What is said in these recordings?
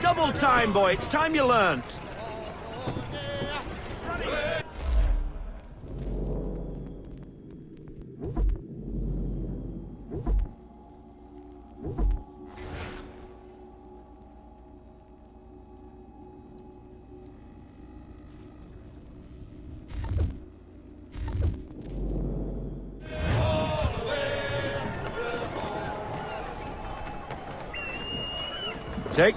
Double time, boy. It's time you learnt. Take.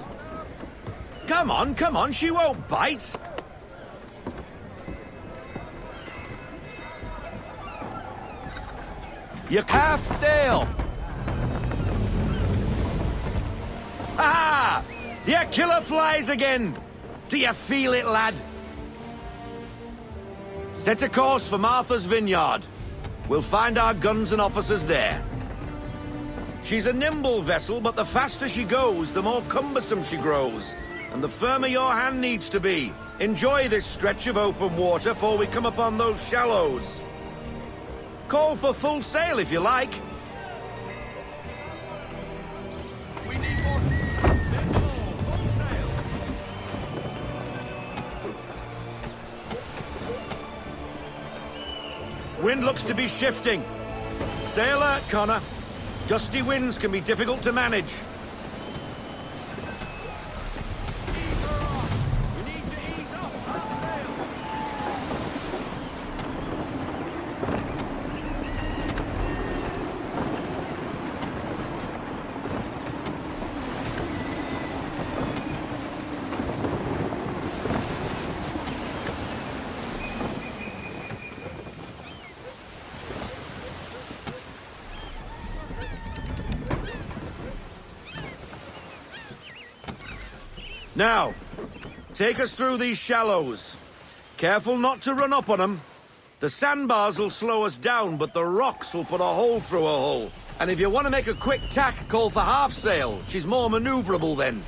Come on, she won't bite. You half sail. Ah! The killer flies again. Do you feel it, lad? Set a course for Martha's Vineyard. We'll find our guns and officers there. She's a nimble vessel, but the faster she goes, the more cumbersome she grows. And the firmer your hand needs to be. Enjoy this stretch of open water before we come upon those shallows. Call for full sail if you like. We need more. Full sail. Wind looks to be shifting. Stay alert, Connor. Gusty winds can be difficult to manage. Now, take us through these shallows. Careful not to run up on them. The sandbars will slow us down, but the rocks will put a hole through a hull. And if you want to make a quick tack, call for half sail. She's more maneuverable then.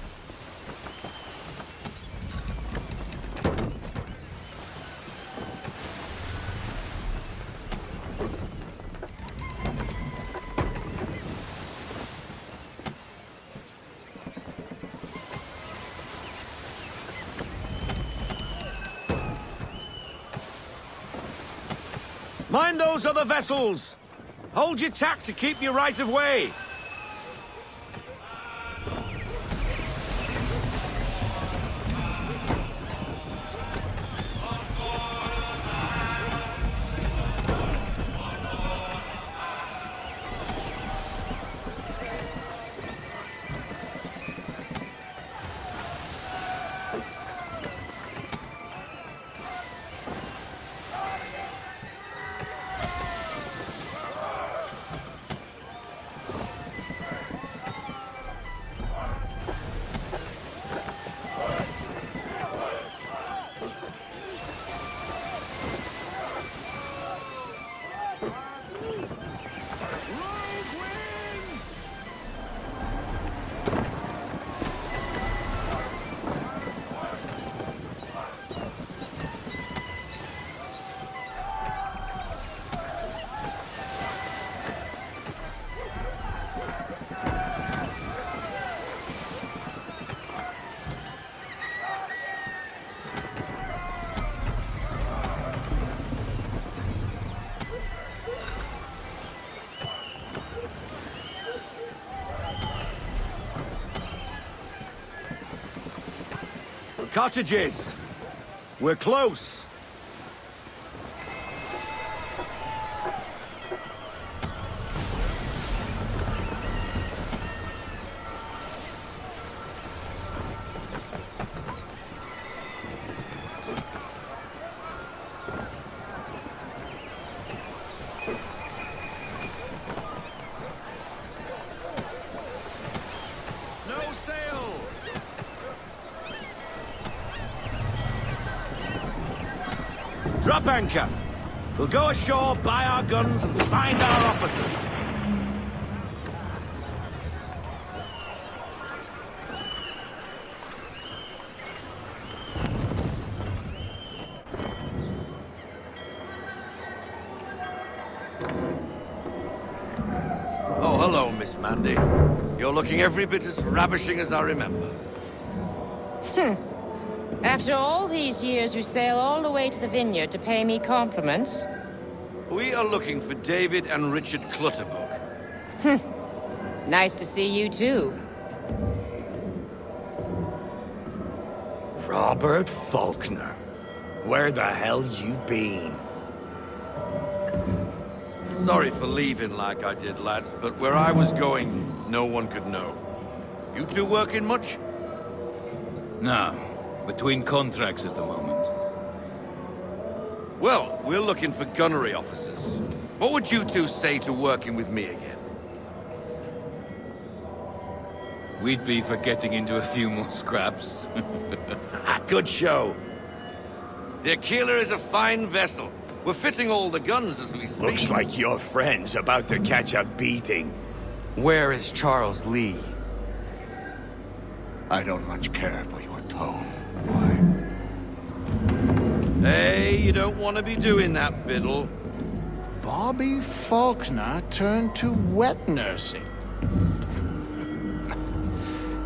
Mind those other vessels! Hold your tack to keep your right of way! Cottages! We're close! No sail! Drop anchor. We'll go ashore, buy our guns, and find our officers. Oh, hello, Miss Mandy. You're looking every bit as ravishing as I remember. After all these years, you sail all the way to the vineyard to pay me compliments? We are looking for David and Richard Clutterbuck. Nice to see you, too. Robert Faulkner. Where the hell you been? Sorry for leaving like I did, lads, but where I was going, no one could know. You two working much? No. Between contracts at the moment. Well, we're looking for gunnery officers. What would you two say to working with me again? We'd be for getting into a few more scraps. Good show. The Aquila is a fine vessel. We're fitting all the guns as we speak. Looks like your friend's about to catch a beating. Where is Charles Lee? I don't much care for your tone. Hey, you don't want to be doing that, Biddle. Bobby Faulkner turned to wet nursing.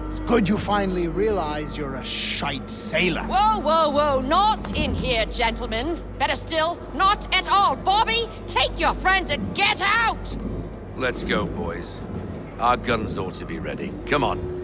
It's good you finally realize you're a shite sailor. Whoa, whoa, whoa, not in here, gentlemen. Better still, not at all. Bobby, take your friends and get out! Let's go, boys. Our guns ought to be ready. Come on.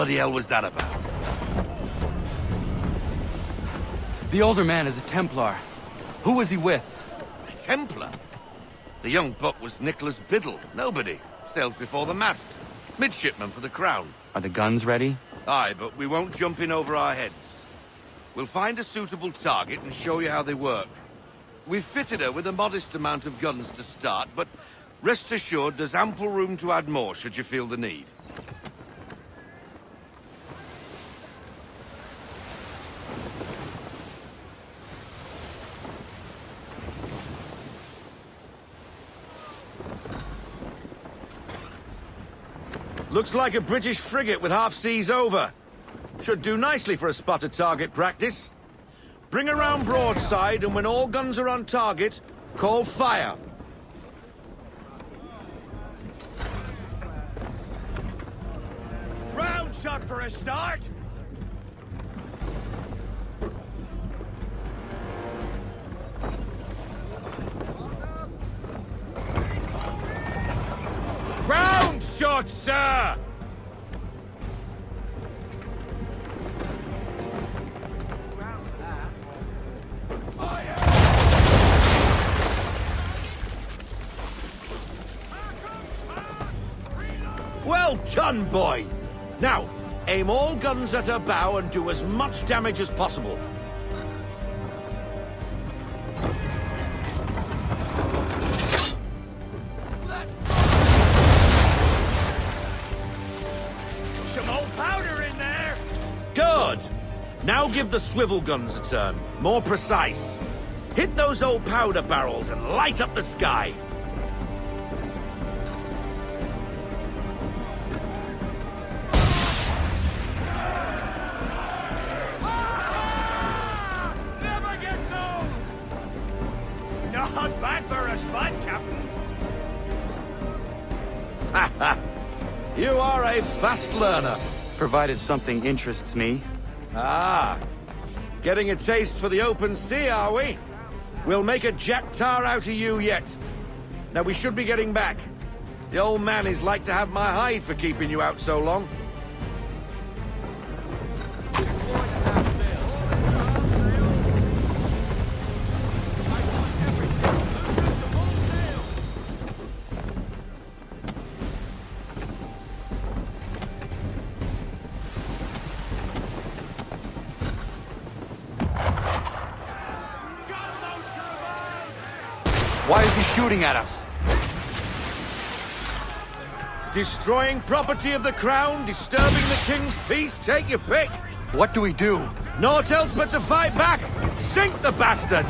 bloody hell was that about? The older man is a Templar. Who was he with? A Templar? The young buck was Nicholas Biddle. Nobody. Sails before the mast. Midshipman for the Crown. Are the guns ready? Aye, but we won't jump in over our heads. We'll find a suitable target and show you how they work. We've fitted her with a modest amount of guns to start, but rest assured there's ample room to add more should you feel the need. Looks like a British frigate with half seas over. Should do nicely for a spotted target practice. Bring around broadside, and when all guns are on target, call fire. Round shot for a start! Round shot, sir! Well done, boy! Now, aim all guns at her bow and do as much damage as possible. Some old powder in there! Good! Now give the swivel guns a turn. More precise. Hit those old powder barrels and light up the sky. Never gets old! Not bad for a spud, Captain. You are a fast learner. Provided something interests me. Ah, getting a taste for the open sea, are we? We'll make a jack tar out of you yet. Now we should be getting back. The old man is like to have my hide for keeping you out so long. Why is he shooting at us? Destroying property of the crown, disturbing the king's peace, take your pick. What do we do? Naught else but to fight back. Sink the bastard!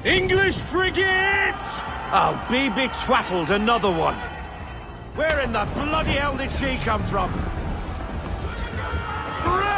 English frigate! I'll be betwattled, another one. Where in the bloody hell did she come from? Brace!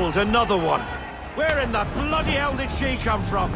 Behold, another one. Where in the bloody hell did she come from?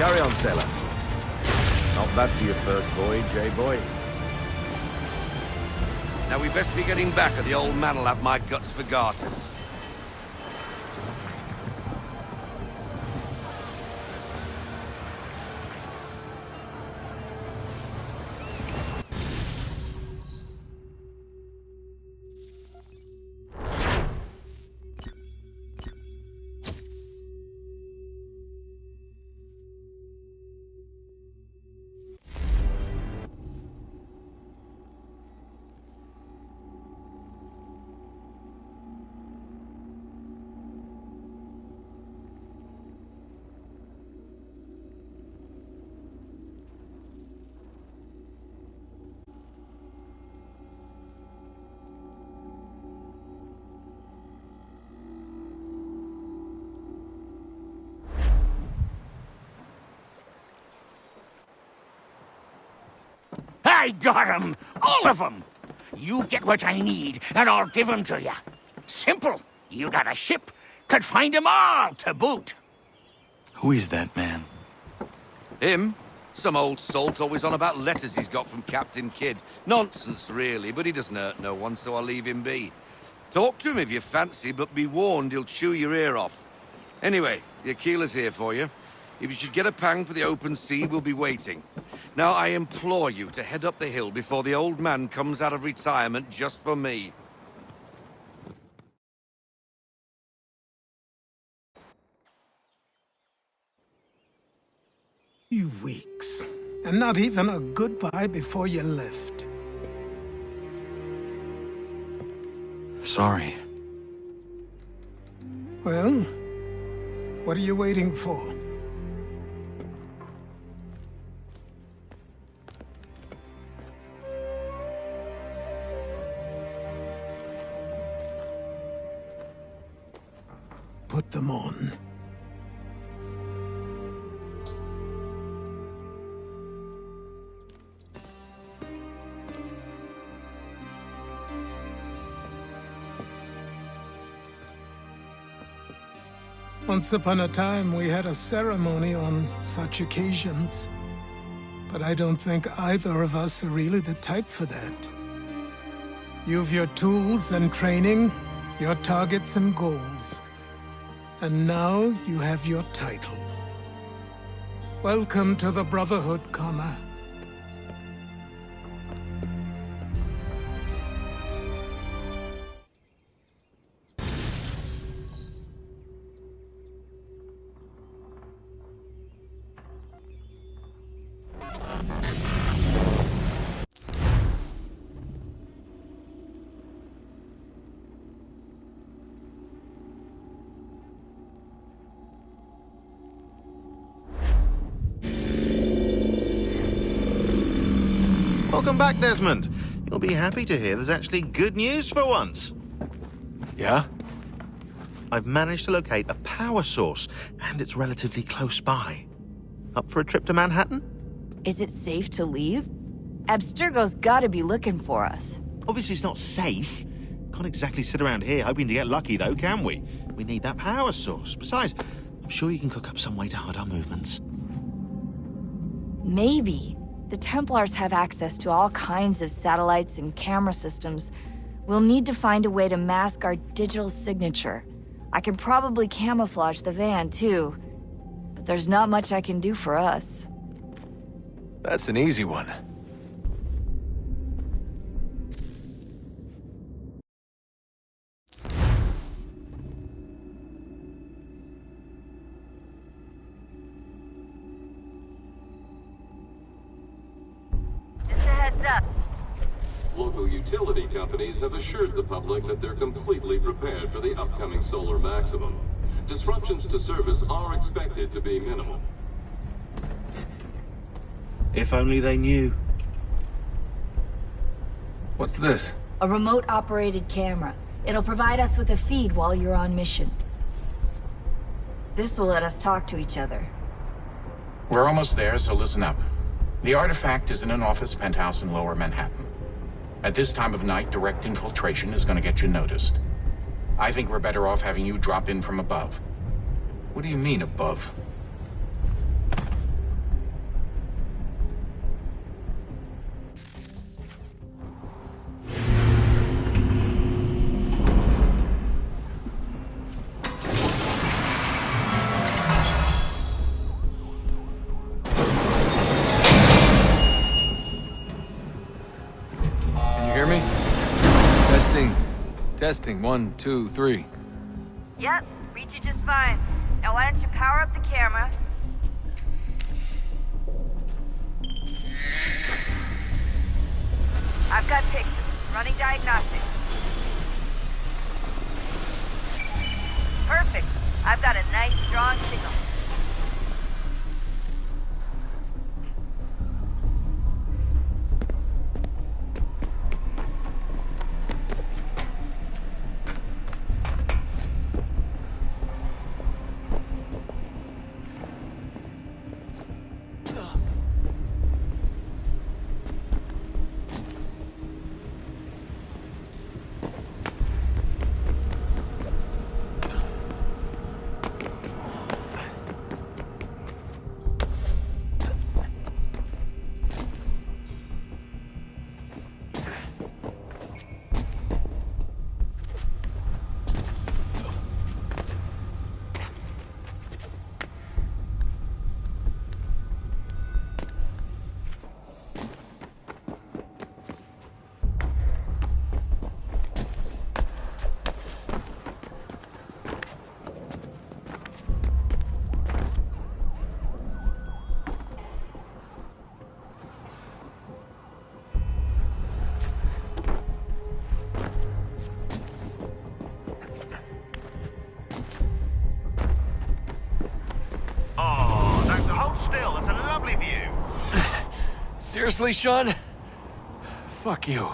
Carry on, sailor. Not bad for your first voyage, eh, boy? Now we best be getting back, or the old man'll have my guts for garters. I got 'em! All of 'em! You get what I need, and I'll give 'em to you. Simple. You got a ship, could find 'em all to boot. Who is that man? Him? Some old salt always on about letters he's got from Captain Kidd. Nonsense, really, but he doesn't hurt no one, so I'll leave him be. Talk to him if you fancy, but be warned he'll chew your ear off. Anyway, the Aquila's here for you. If you should get a pang for the open sea, we'll be waiting. Now, I implore you to head up the hill before the old man comes out of retirement just for me. You weeks. And not even a goodbye before you left. Sorry. Well, what are you waiting for? Put them on. Once upon a time, we had a ceremony on such occasions. But I don't think either of us are really the type for that. You've your tools and training, your targets and goals. And now you have your title. Welcome to the Brotherhood, Connor. Welcome back, Desmond. You'll be happy to hear there's actually good news for once. Yeah? I've managed to locate a power source, and it's relatively close by. Up for a trip to Manhattan? Is it safe to leave? Abstergo's gotta be looking for us. Obviously, it's not safe. Can't exactly sit around here hoping to get lucky, though, can we? We need that power source. Besides, I'm sure you can cook up some way to hide our movements. Maybe. The Templars have access to all kinds of satellites and camera systems. We'll need to find a way to mask our digital signature. I can probably camouflage the van, too. But there's not much I can do for us. That's an easy one. Local utility companies have assured the public that they're completely prepared for the upcoming solar maximum. Disruptions to service are expected to be minimal. If only they knew. What's this? A remote-operated camera. It'll provide us with a feed while you're on mission. This will let us talk to each other. We're almost there, so listen up. The artifact is in an office penthouse in Lower Manhattan. At this time of night, direct infiltration is going to get you noticed. I think we're better off having you drop in from above. What do you mean, above? Testing, 1, 2, 3. Yep, reach you just fine. Now why don't you power up the camera? I've got pictures. Running diagnostics. Perfect. I've got a nice, strong signal. Seriously, Sean? Fuck you.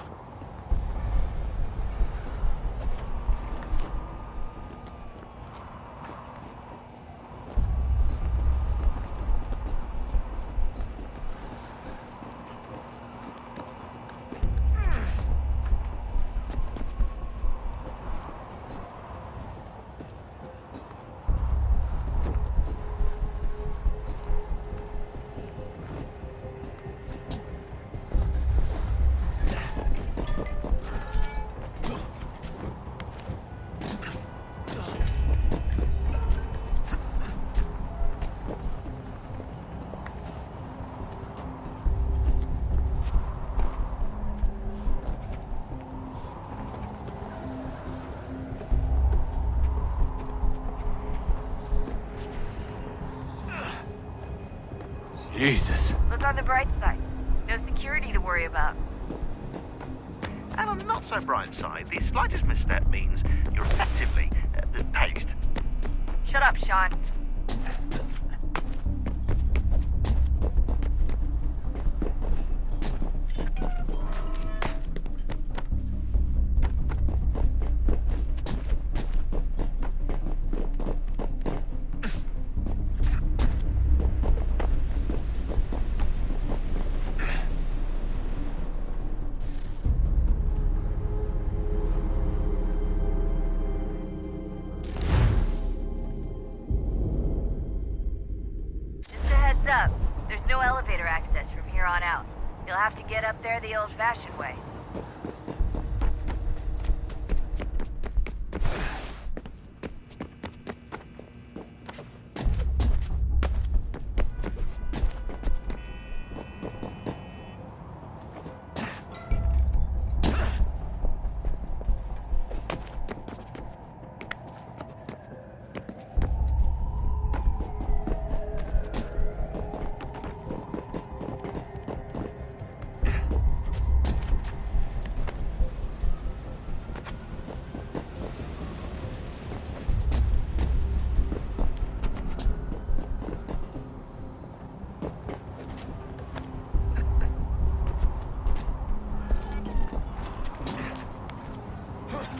Jesus. Look on the bright side. No security to worry about. And on the not so bright side, the slightest misstep means you're effectively paced. Shut up, Sean. Up. There's no elevator access from here on out. You'll have to get up there the old-fashioned way.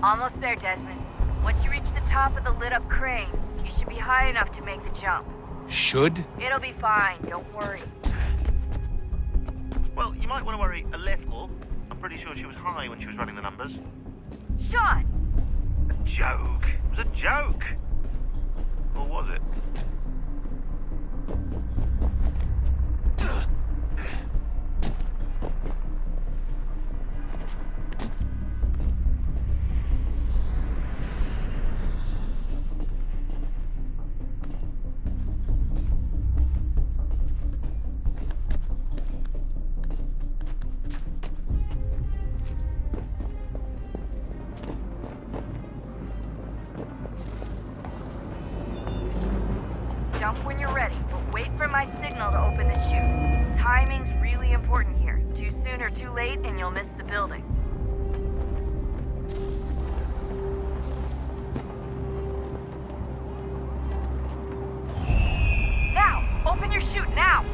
Almost there, Desmond. Once you reach the top of the lit-up crane, you should be high enough to make the jump. Should? It'll be fine, don't worry. Well, you might want to worry a little. I'm pretty sure she was high when she was running the numbers. Sean! A joke. It was a joke. Or was it? Jump when you're ready, but wait for my signal to open the chute. Timing's really important here. Too soon or too late, and you'll miss the building. Now! Open your chute, now!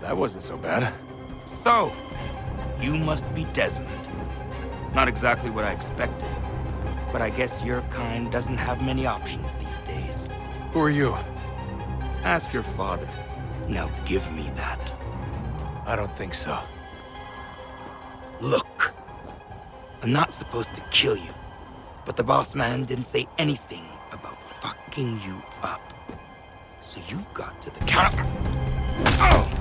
That wasn't so bad. So, you must be Desmond. Not exactly what I expected, but I guess your kind doesn't have many options these days. Who are you? Ask your father. Now give me that. I don't think so. Look. I'm not supposed to kill you, but the boss man didn't say anything about fucking you up. So you got to the counter. Oh!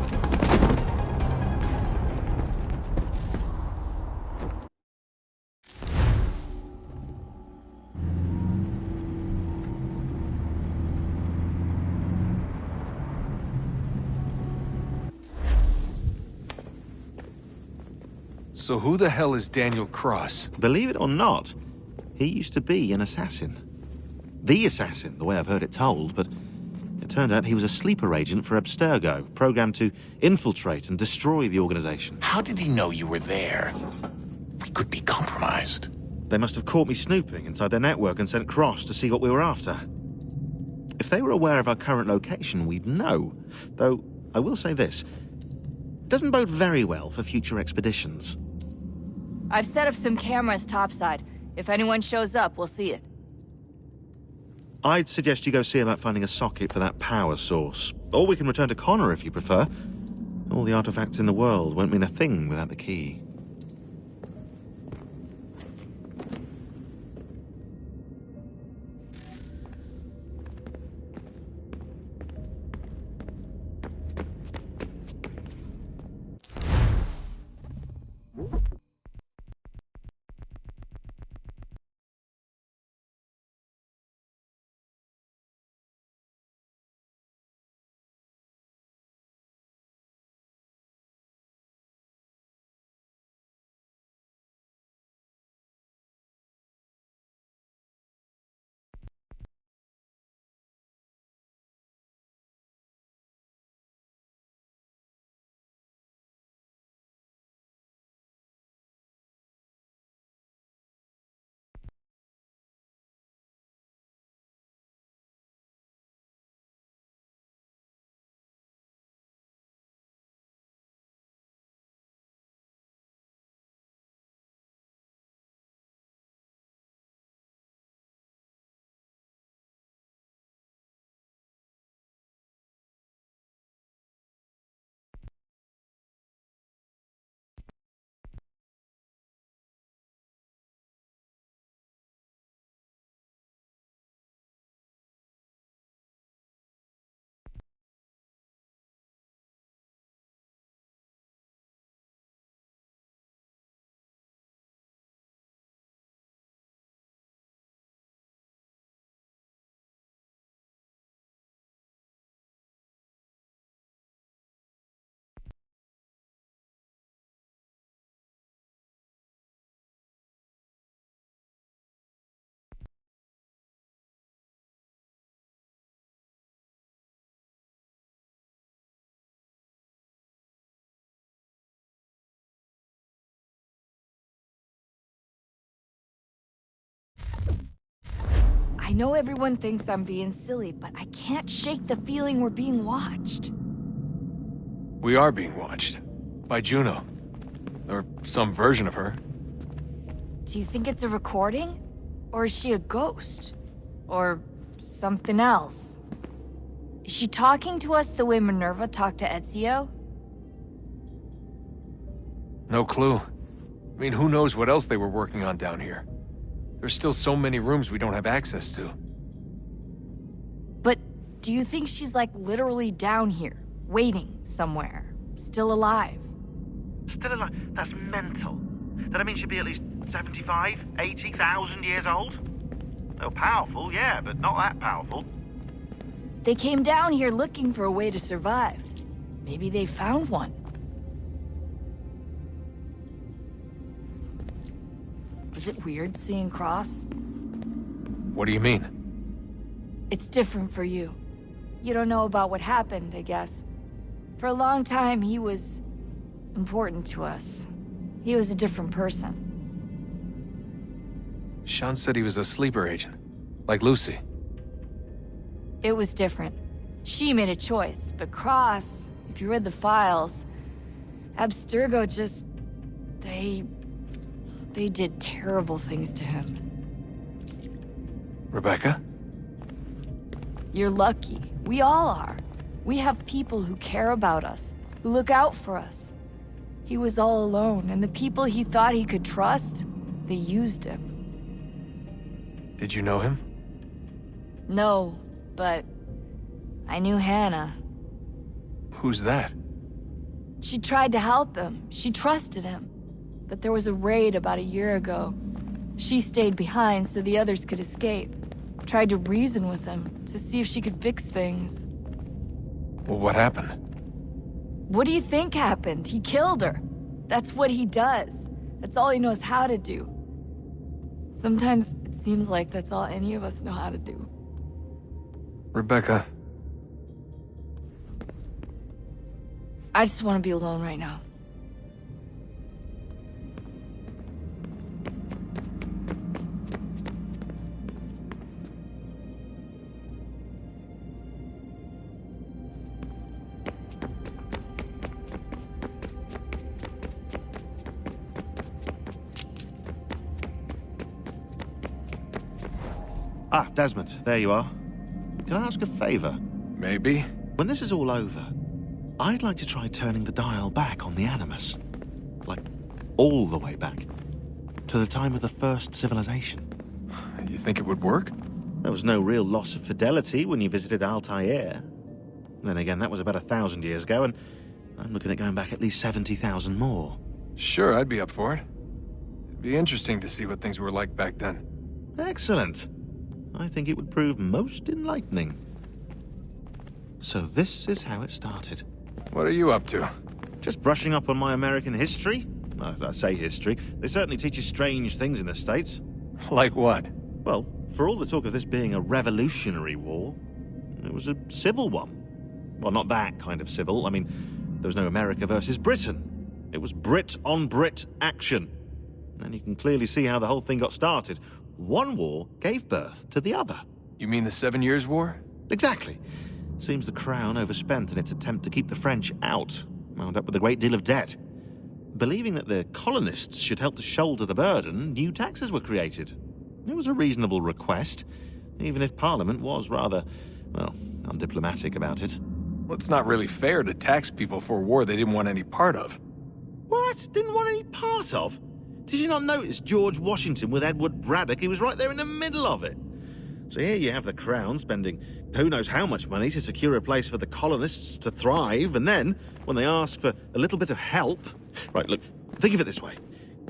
So who the hell is Daniel Cross? Believe it or not, he used to be an assassin. The assassin, the way I've heard it told, but it turned out he was a sleeper agent for Abstergo, programmed to infiltrate and destroy the organization. How did he know you were there? We could be compromised. They must have caught me snooping inside their network and sent Cross to see what we were after. If they were aware of our current location, we'd know. Though, I will say this. It doesn't bode very well for future expeditions. I've set up some cameras topside. If anyone shows up, we'll see it. I'd suggest you go see about finding a socket for that power source. Or we can return to Connor if you prefer. All the artifacts in the world won't mean a thing without the key. I know everyone thinks I'm being silly, but I can't shake the feeling we're being watched. We are being watched. By Juno. Or some version of her. Do you think it's a recording? Or is she a ghost? Or something else? Is she talking to us the way Minerva talked to Ezio? No clue. I mean, who knows what else they were working on down here? There's still so many rooms we don't have access to. But do you think she's like literally down here, waiting somewhere, still alive? Still alive? That's mental. That means she'd be at least 75, 80,000 years old? Oh, powerful, yeah, but not that powerful. They came down here looking for a way to survive. Maybe they found one. Was it weird seeing Cross? What do you mean? It's different for you. You don't know about what happened, I guess. For a long time, he was important to us. He was a different person. Sean said he was a sleeper agent. Like Lucy. It was different. She made a choice, but Cross, if you read the files, Abstergo just... They did terrible things to him. Rebecca? You're lucky. We all are. We have people who care about us, who look out for us. He was all alone, and the people he thought he could trust, They used him. Did you know him? No, but I knew Hannah. Who's that? She tried to help him. She trusted him. But there was a raid about a year ago. She stayed behind so the others could escape. Tried to reason with him to see if she could fix things. Well, what happened? What do you think happened? He killed her. That's what he does. That's all he knows how to do. Sometimes it seems like that's all any of us know how to do. Rebecca. I just want to be alone right now. Ah, Desmond, there you are. Can I ask a favor? Maybe. When this is all over, I'd like to try turning the dial back on the Animus. Like, all the way back. To the time of the first civilization. You think it would work? There was no real loss of fidelity when you visited Altair. Then again, that was about 1,000 years ago, and I'm looking at going back at least 70,000 more. Sure, I'd be up for it. It'd be interesting to see what things were like back then. Excellent. I think it would prove most enlightening. So this is how it started. What are you up to? Just brushing up on my American history. I say history. They certainly teach you strange things in the States. Like what? Well, for all the talk of this being a revolutionary war, it was a civil one. Well, not that kind of civil. I mean, there was no America versus Britain. It was Brit on Brit action. And you can clearly see how the whole thing got started. One war gave birth to the other. You mean the 7 Years' War? Exactly. Seems the Crown overspent in its attempt to keep the French out, wound up with a great deal of debt. Believing that the colonists should help to shoulder the burden, new taxes were created. It was a reasonable request, even if Parliament was rather, well, undiplomatic about it. Well, it's not really fair to tax people for a war they didn't want any part of. What? Didn't want any part of? Did you not notice George Washington with Edward Braddock? He was right there in the middle of it. So here you have the Crown spending who knows how much money to secure a place for the colonists to thrive, and then, when they ask for a little bit of help... Right, look, think of it this way.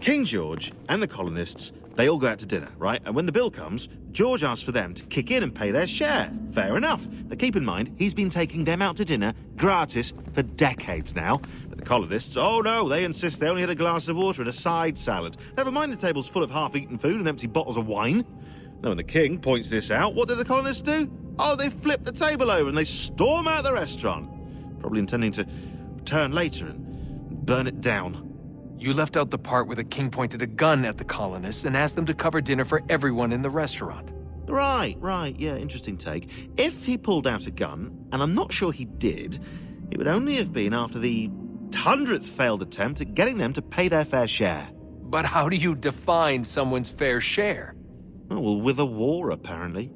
King George and the colonists, they all go out to dinner, right? And when the bill comes, George asks for them to kick in and pay their share. Fair enough. But keep in mind, he's been taking them out to dinner gratis for decades now. But the colonists, oh no, they insist they only had a glass of water and a side salad. Never mind the tables full of half-eaten food and empty bottles of wine. Now, when the king points this out, what do the colonists do? Oh, they flip the table over and they storm out the restaurant. Probably intending to return later and burn it down. You left out the part where the king pointed a gun at the colonists and asked them to cover dinner for everyone in the restaurant. Right, yeah, interesting take. If he pulled out a gun, and I'm not sure he did, it would only have been after the 100th failed attempt at getting them to pay their fair share. But how do you define someone's fair share? Oh, well, with a war, apparently.